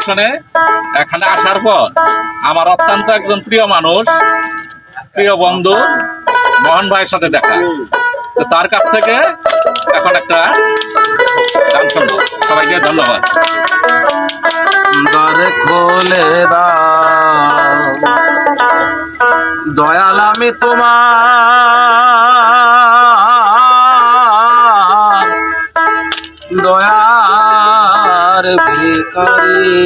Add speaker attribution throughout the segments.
Speaker 1: কালেকশনে এখানে আসার পর আমার অত্যন্ত একজন প্রিয় মানুষ, প্রিয় বন্ধু মোহন ভাইয়ের সাথে দেখা। তো তার কাছ থেকে এখন একটা গান শুনবো। সবাইকে ধন্যবাদ।
Speaker 2: দ্বার খোলে দাও দয়াল, আমি তোমার দয়ার ভিখারি।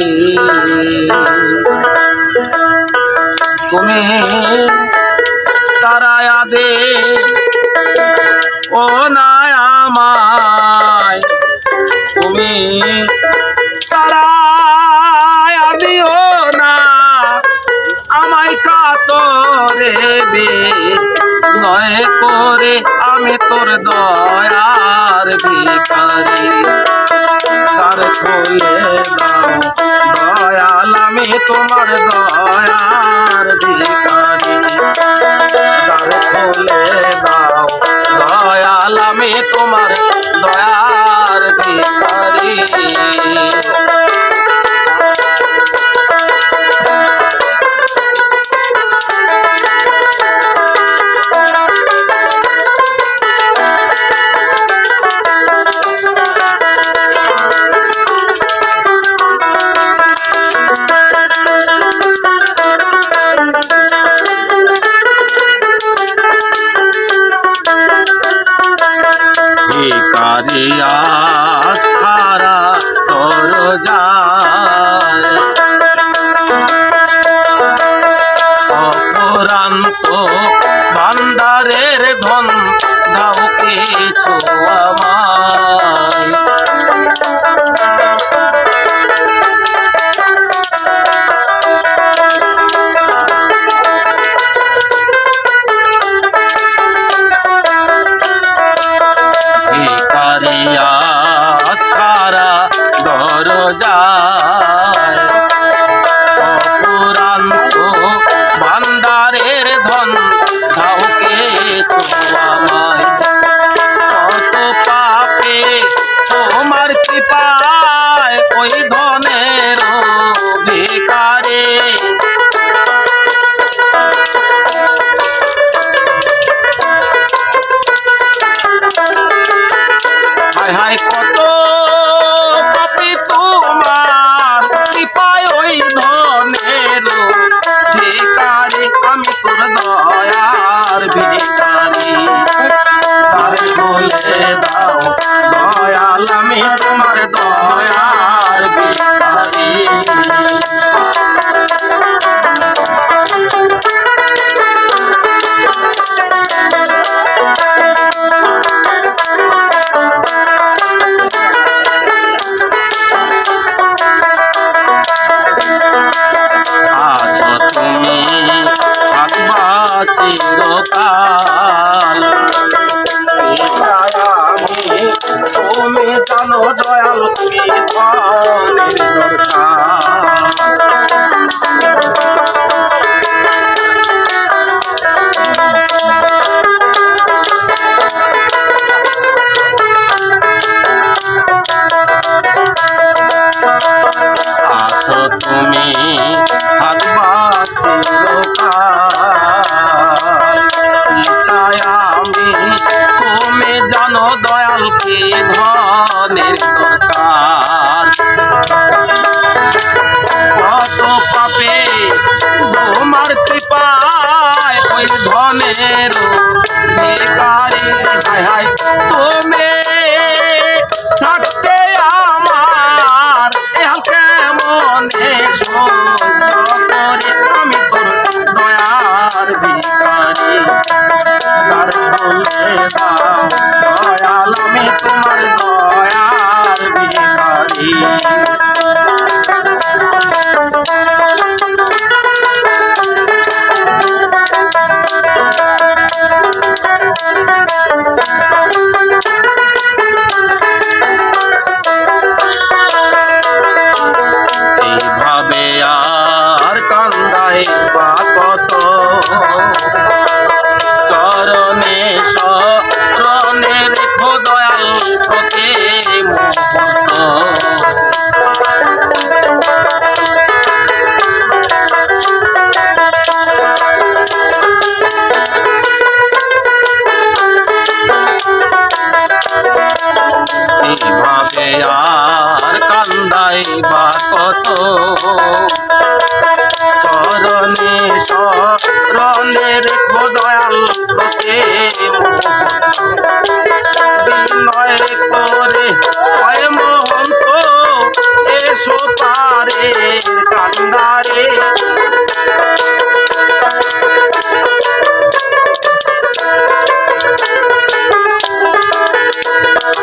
Speaker 2: তুমি তারায়া দে ও না আমায়, তুমি তারায়া দিও না আমায় কাতরে নয় করে, আমি তোর দয়ার ভিখারি। দ্বার খুলে দাও দয়াল, আমি তোমার দয়ার ভিখারি। দ্বার খুলে দাও দয়াল, আমি তোমার দয়ার ভিখারি। ভিখারিয়াস খারা তোর যায় অপরান্ত ভান্ডারের ধন দাও কিছু আমায়। ভিখারিয়াস খারা দরজায় অপুরান্ত ভান্ডারের ধন দাও কিছু আমায়। কত পাপে তোমার কৃপায় ওই ধনের ভিখারে। হায় হায় কত পাপী তোমার কত চরণে শরণে রেখো দয়াল লোকে বিনয় করে কয় মহন্ত এসো পারে কান্দারে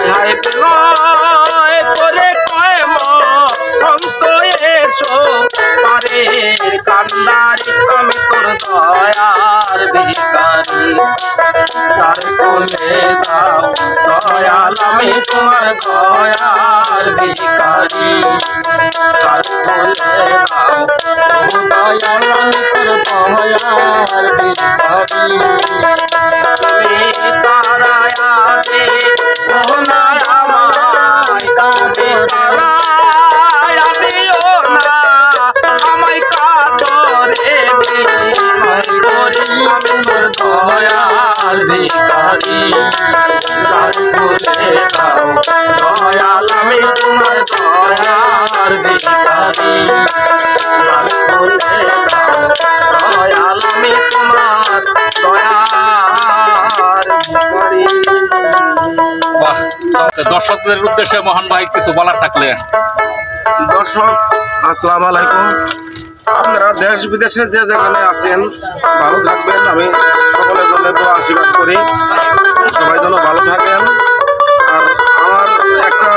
Speaker 2: হায় বিনয় করে কয় মহন্ত এসো পারে কান্দারে আমি তোর দয়ার ভিখারি তার কোলে দাও দয়াল আমি তোমার দয়ার ভিখারি তার কোলে দাও ও দয়াল আমি তোর দয়ার ভিখারি তুমি তারায়াতে মোহনায় আমায় তুমি তারায়া দিও না আমায় কাতরে বিনয় করে আমি তোর দয়াল ভিখারি তার কোলে দাও দয়াল আমি তোমার দয়ার ভিখারি তার কোলে দাও দয়াল আমি তোমার দয়ার ভিখারি।
Speaker 1: বাহ, তো দর্শকদের উদ্দেশ্যে মোহন ভাই কিছু বলার থাকলে।
Speaker 2: দর্শক আসসালামু আলাইকুম। আপনারা দেশ বিদেশে যে যেখানে আছেন ভালো থাকবেন। আমি সকলের জন্য তো আশীর্বাদ করি, সবাই যেন ভালো থাকেন। আর আমার একটা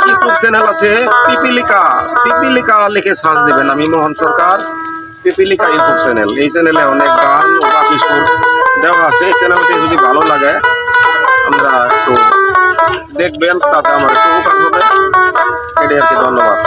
Speaker 2: ইউটিউব চ্যানেল আছে পিপিলিকা লিখে সার্চ দিবেন। আমি মোহন সরকার, পিপিলিকা ইউটিউব চ্যানেল। এই চ্যানেলে অনেক গান ও বাকি সুর দেওয়া আছে। এই চ্যানেলটি যদি ভালো লাগে আমরা একটু দেখবেন, তাতে আমার একটু উপকার হবে। এটাই আর কি। ধন্যবাদ।